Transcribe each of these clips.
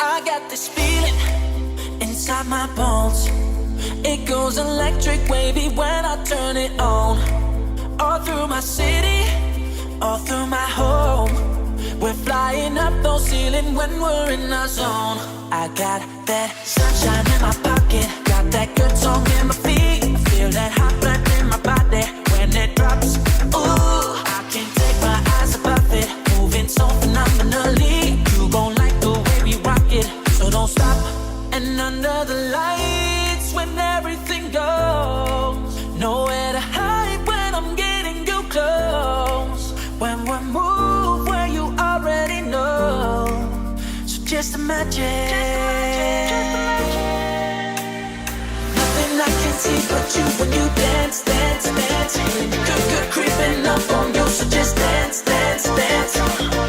I got this feeling inside my bones. It goes electric wavy when I turn it on. All through my city, all through my home. We're flying up those ceilings when we're in our zone. I got that sunshine in my pocket, got that good song in my feet. I feel that hot blood in my body when it drops. Ooh, I can't take my eyes above it, moving so phenomenally. You gon' like the way we rock it, so don't stop. And under the lights when everything goes, nowhere to hide when I'm getting you close. When we move where you already know, so just imagine. Nothing I can see but you when you dance, dance, dance. Good creeping up on you, so just dance, dance, dance.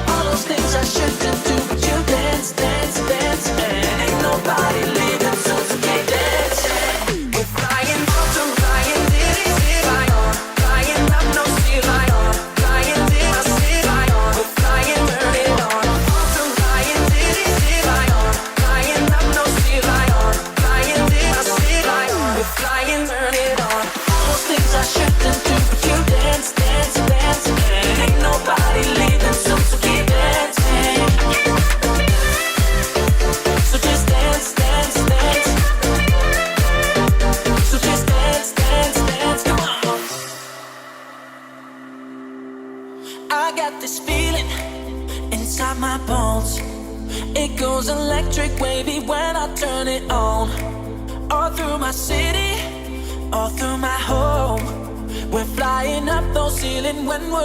All those things I shouldn't do, but you dance, dance, dance. And ain't nobody leaving, so keep dancing. We're flying up to flying, diddy, fly on. Flying up, no sea, fly on. Flying, did I see, fly on. We're flying, turn it on. Up to flying, diddy, fly on. Flying up, no sea, fly on. Flying, did I see, fly on. We're flying, turn it on. All those things I shouldn't do, but you dance, dance, dance. And ain't nobody leaving, so keep dancing. So just dance, dance, dance. So just dance, dance, dance. Come on. I got this feeling inside my bones. It goes electric wavy when I turn it on. All through my city, all through my home. We're flying up those ceilings when we're